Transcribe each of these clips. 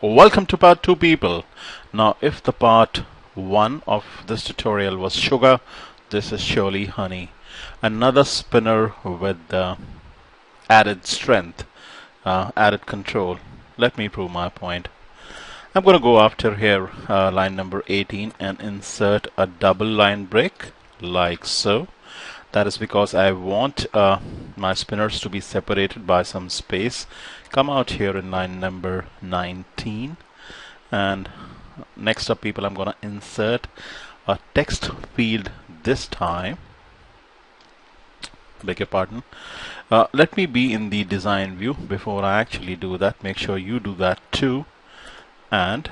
Welcome to part 2, people. Now, if the part 1 of this tutorial was sugar, this is surely honey. Another spinner with added strength, added control. Let me prove my point. I'm going to go after here line number 18 and insert a double line break like so. That is because I want my spinners to be separated by some space. Come out here in line number 19, and next up, people, I'm going to insert a text field this time. Beg your pardon. Let me be in the design view before I actually do that. Make sure you do that too. And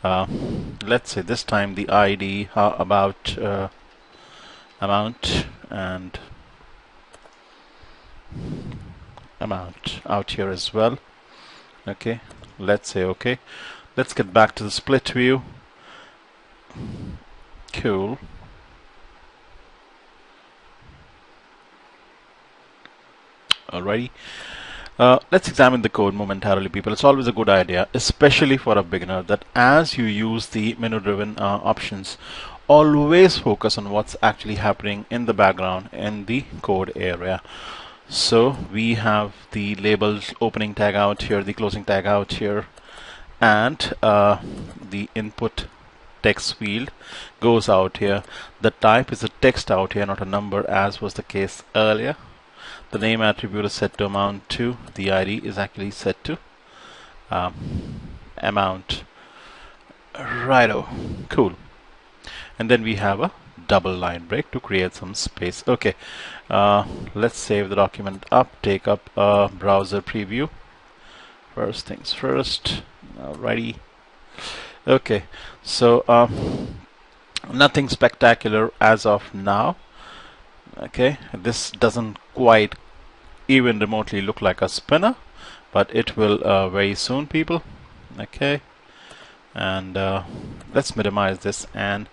let's say this time the ID about amount and amount out here as well. Okay, let's say okay. Let's get back to the split view. Cool. Alrighty. Let's examine the code momentarily, people. It's always a good idea, especially for a beginner, that as you use the menu-driven options, always focus on what's actually happening in the background in the code area. So we have the labels opening tag out here, the closing tag out here, and the input text field goes out here. The type is a text out here, not a number, as was the case earlier. The name attribute is set to amount to. The ID is actually set to amount. Righto, cool. And then we have a double line break to create some space. Okay, let's save the document up, take up a browser preview. First things first. Alrighty. Okay, so nothing spectacular as of now. Okay, this doesn't quite even remotely look like a spinner, but it will very soon, people. Okay, and let's minimize this and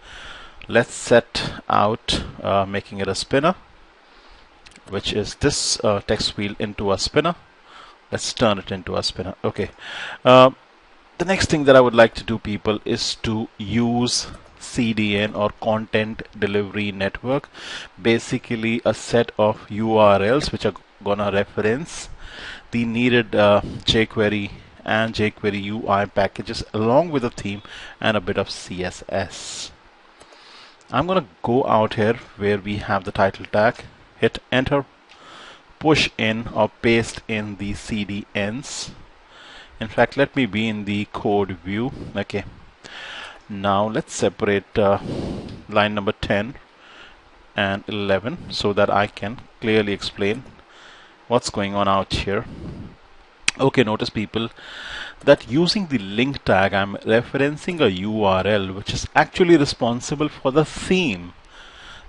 let's set out making it a spinner, which is this text field into a spinner. Let's turn it into a spinner. Okay, the next thing that I would like to do, people, is to use CDN or Content Delivery Network, basically a set of URLs which are gonna reference the needed jQuery and jQuery UI packages along with a theme and a bit of CSS. I'm gonna go out here where we have the title tag, hit enter, push in or paste in the CDNs. In fact, let me be in the code view. Okay, now let's separate line number 10 and 11 so that I can clearly explain what's going on out here. Okay, notice, people, that using the link tag, I'm referencing a URL which is actually responsible for the theme.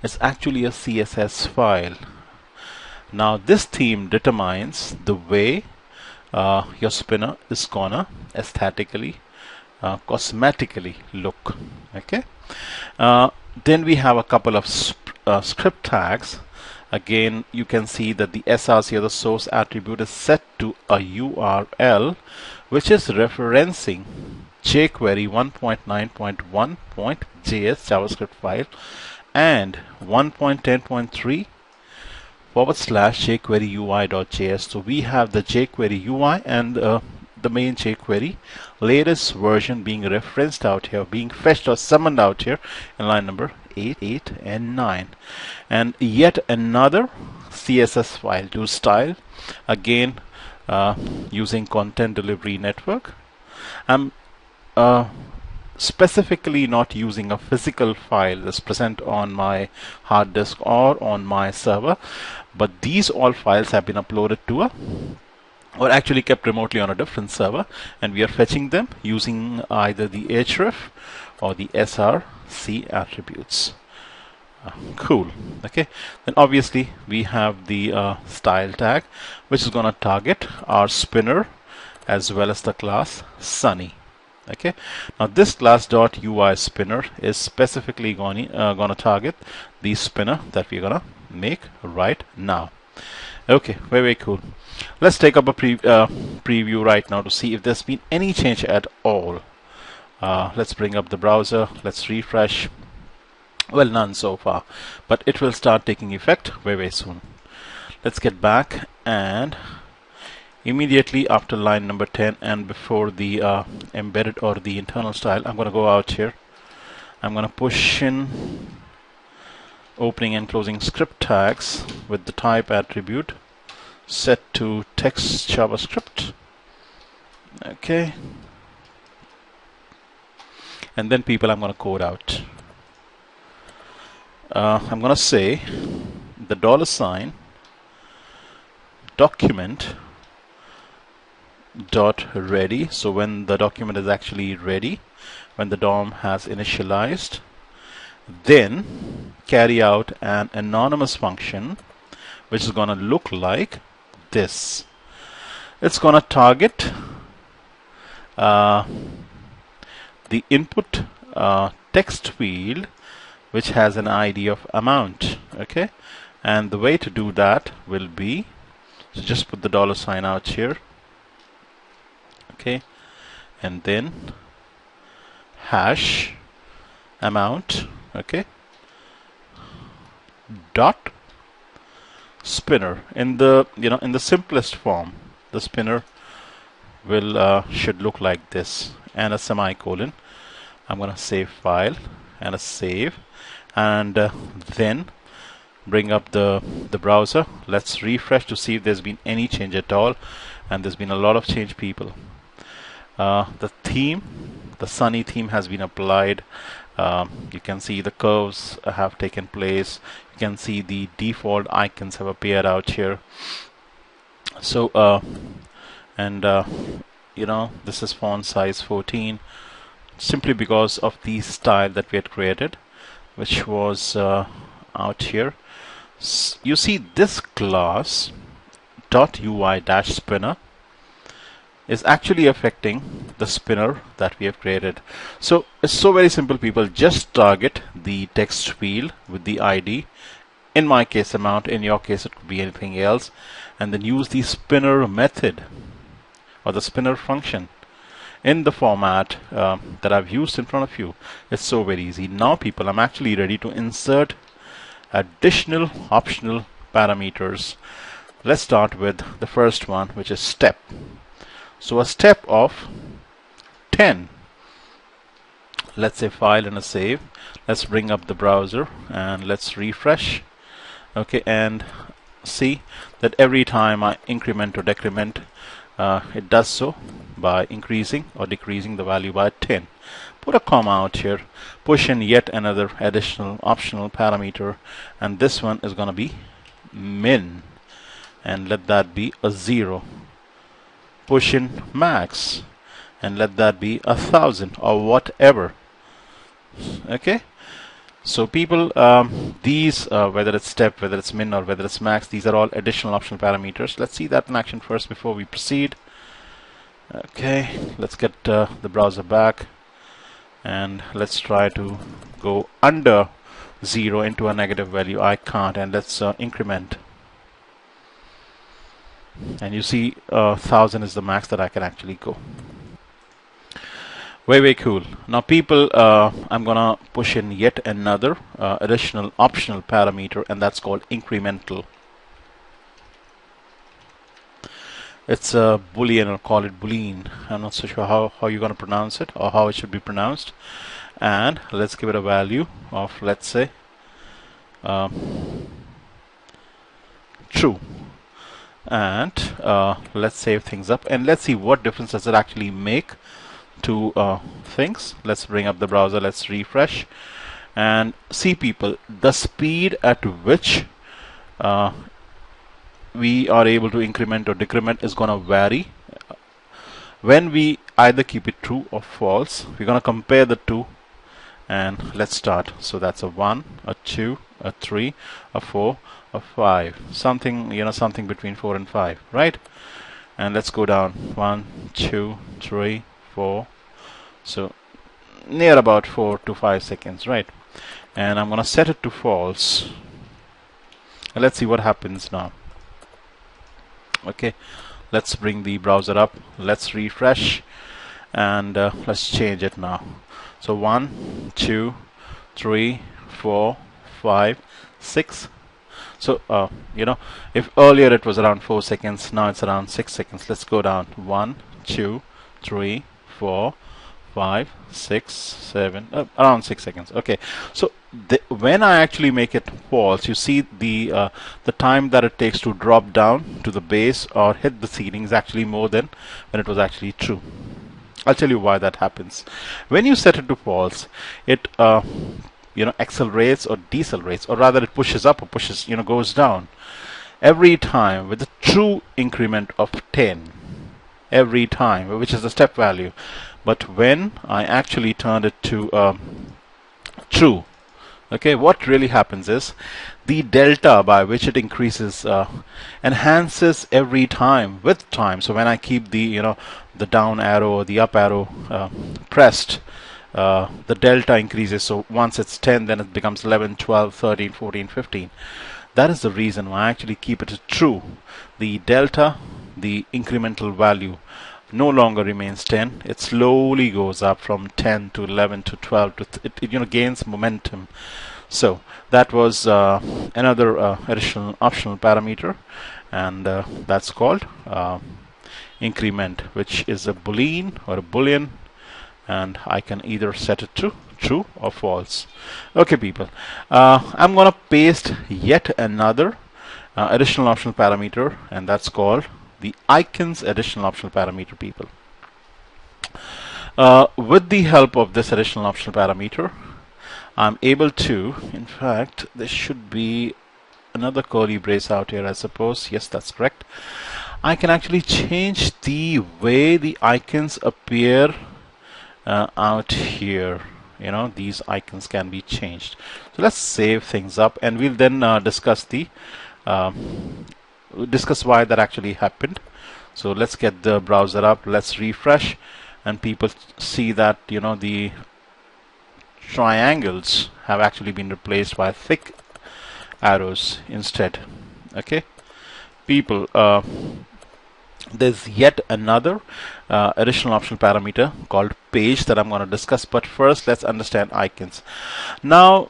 It's actually a CSS file. Now this theme determines the way your spinner is gonna aesthetically, cosmetically look. Okay, then we have a couple of script tags. Again, you can see that the SRC here, the source attribute, is set to a URL which is referencing jQuery 1.9.1.js JavaScript file and 1.10.3 /jQuery UI.js. So we have the jQuery UI and the main jQuery latest version being referenced out here, being fetched or summoned out here in line number 8 and 9. And yet another CSS file to style, again using Content Delivery Network. I'm specifically not using a physical file that's present on my hard disk or on my server, but these all files have been uploaded to or actually kept remotely on a different server, and we are fetching them using either the href or the src attributes. Cool. Okay, then obviously we have the style tag, which is going to target our spinner as well as the class Sunny. Okay, now this class dot UI spinner is specifically going to target the spinner that we're going to make right now. Okay, very cool. Let's take up a preview right now to see if there's been any change at all. Let's bring up the browser. Let's refresh. Well, none so far, but it will start taking effect very soon. Let's get back, and immediately after line number 10 and before the embedded or the internal style, I'm going to go out here. I'm going to push in opening and closing script tags with the type attribute set to text JavaScript. Okay. And then people, I'm going to code out. I'm going to say the $ document dot ready. So when the document is actually ready, when the DOM has initialized, then carry out an anonymous function which is going to look like this. It's going to target the input text field which has an ID of amount. Okay, and the way to do that will be, so just put the $ out here. Okay, and then hash amount. Okay, dot spinner. In the in the simplest form, the spinner will should look like this, and a semicolon. I'm gonna save file and a save, and then bring up the browser. Let's refresh to see if there's been any change at all, and there's been a lot of change, people. The theme, the sunny theme, has been applied. You can see the curves have taken place. You can see the default icons have appeared out here. So this is font size 14, simply because of the style that we had created, which was out here. You see this class .ui-spinner is actually affecting the spinner that we have created. So it's so very simple, people. Just target the text field with the ID, in my case amount, in your case it could be anything else, and then use the spinner method or the spinner function in the format that I've used in front of you. It's so very easy. Now people, I'm actually ready to insert additional optional parameters. Let's start with the first one, which is step. So a step of 10. Let's say file and a save. Let's bring up the browser and let's refresh. Okay, and see that every time I increment or decrement, it does so by increasing or decreasing the value by 10. Put a comma out here, push in yet another additional optional parameter, and this one is going to be min, and let that be a 0. Push in max, and let that be 1,000 or whatever. Okay, so people, these whether it's step, whether it's min, or whether it's max, these are all additional optional parameters. Let's see that in action first before we proceed. Okay, let's get the browser back, and let's try to go under 0 into a negative value. I can't, and let's increment. And you see 1,000 is the max that I can actually go. Very cool. Now people, I'm gonna push in yet another additional optional parameter, and that's called incremental. It's a boolean, or call it boolean. I'm not so sure how you're gonna pronounce it or how it should be pronounced. And let's give it a value of, let's say, true. And let's save things up, and let's see what difference does it actually make to things. Let's bring up the browser, let's refresh, and see people, the speed at which we are able to increment or decrement is going to vary when we either keep it true or false. We're going to compare the two, and let's start. So that's a 1, a 2, a 3, a 4, a 5, something, something between 4 and 5, right? And let's go down 1, 2, 3, 4, so near about 4 to 5 seconds, right? And I'm gonna set it to false, and let's see what happens now. Okay, let's bring the browser up, let's refresh, and let's change it now. So 1, 2, 3, 4, 5, 6. So if earlier it was around 4 seconds, now it's around 6 seconds. Let's go down. 1, 2, 3, 4, 5, 6, 7, around 6 seconds. Okay, so when I actually make it false, you see the time that it takes to drop down to the base or hit the ceiling is actually more than when it was actually true. I'll tell you why that happens. When you set it to false, it accelerates or decelerates, or rather it pushes up or pushes, goes down every time with a true increment of 10 every time, which is the step value. But when I actually turn it to true, okay, what really happens is the delta by which it increases enhances every time with time. So when I keep the the down arrow or the up arrow pressed, the delta increases. So once it's 10, then it becomes 11, 12, 13, 14, 15. That is the reason why I actually keep it true. The delta, the incremental value, no longer remains 10. It slowly goes up from 10 to 11 to 12 to it gains momentum. So that was another additional optional parameter, and that's called increment, which is a boolean or a boolean, and I can either set it to true or false. Okay, people, I'm gonna paste yet another additional optional parameter, and that's called the icons additional optional parameter, people. With the help of this additional optional parameter, I'm able to, in fact, there should be another curly brace out here, I suppose. Yes, that's correct. I can actually change the way the icons appear out here. These icons can be changed. So let's save things up, and we'll then discuss why that actually happened. So let's get the browser up, let's refresh, and people see that the triangles have actually been replaced by thick arrows instead. Okay, people, there's yet another additional optional parameter called page that I'm going to discuss, but first let's understand icons. Now,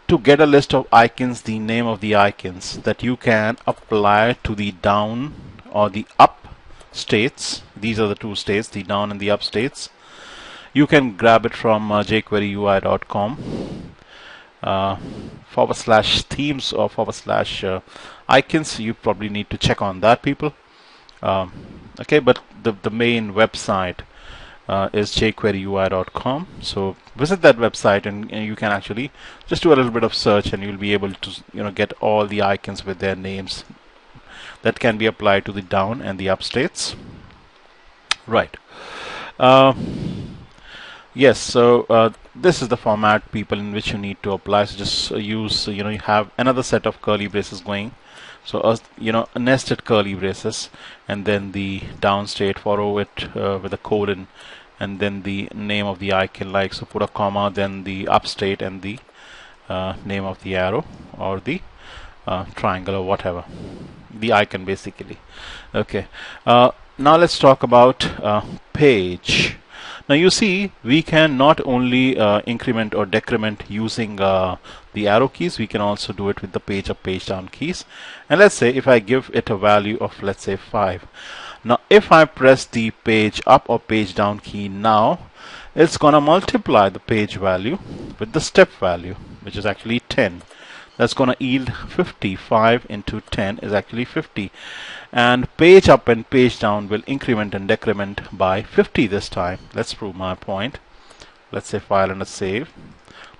to get a list of icons, the name of the icons that you can apply to the down or the up states, these are the two states, the down and the up states. You can grab it from jqueryui.com /themes or /icons. You probably need to check on that, people. Okay, but the main website is jqueryui.com. So visit that website, and you can actually just do a little bit of search, and you'll be able to get all the icons with their names that can be applied to the down and the up states. Right. Yes, so this is the format, people, in which you need to apply. So just use, you have another set of curly braces going. So nested curly braces, and then the down state, follow it with a colon, and then the name of the icon, like, so put a comma, then the up state and the name of the arrow or the triangle or whatever, the icon basically. Okay, now let's talk about page. Now you see, we can not only increment or decrement using the arrow keys, we can also do it with the page up, page down keys. And let's say if I give it a value of, let's say, 5. Now if I press the page up or page down key now, it's gonna multiply the page value with the step value, which is actually 10. That's gonna yield 50. 5 into 10 is actually 50. And page up and page down will increment and decrement by 50 this time. Let's prove my point. Let's say file and a save.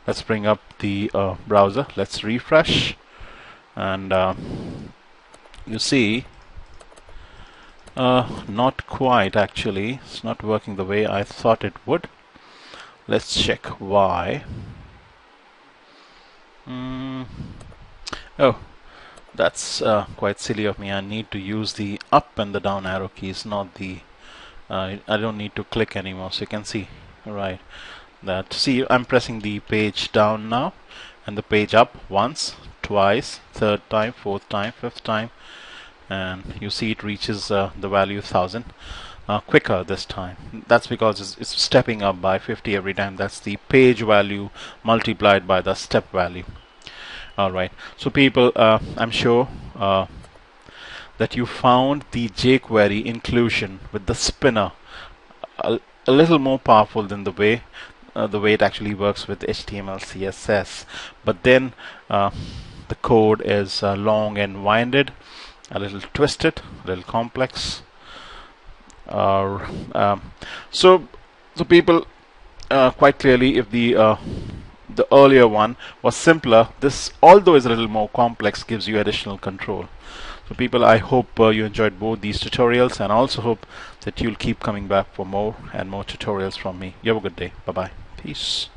Let's bring up the browser. Let's refresh, and you see, not quite actually. It's not working the way I thought it would. Let's check why. Oh, that's quite silly of me. I need to use the up and the down arrow keys, not the I don't need to click anymore. So you can see, right, that, see, I'm pressing the page down now and the page up once, twice, third time, fourth time, fifth time, and you see it reaches the value 1000 quicker this time. That's because it's stepping up by 50 every time. That's the page value multiplied by the step value. Alright, so people, I'm sure that you found the jQuery inclusion with the spinner a little more powerful than the way it actually works with HTML CSS. But then the code is long and winded, a little twisted, a little complex. So people, quite clearly, if the earlier one was simpler, this, although is a little more complex, gives you additional control. So people, I hope you enjoyed both these tutorials, and I also hope that you'll keep coming back for more and more tutorials from me. You have a good day. Bye bye. Peace.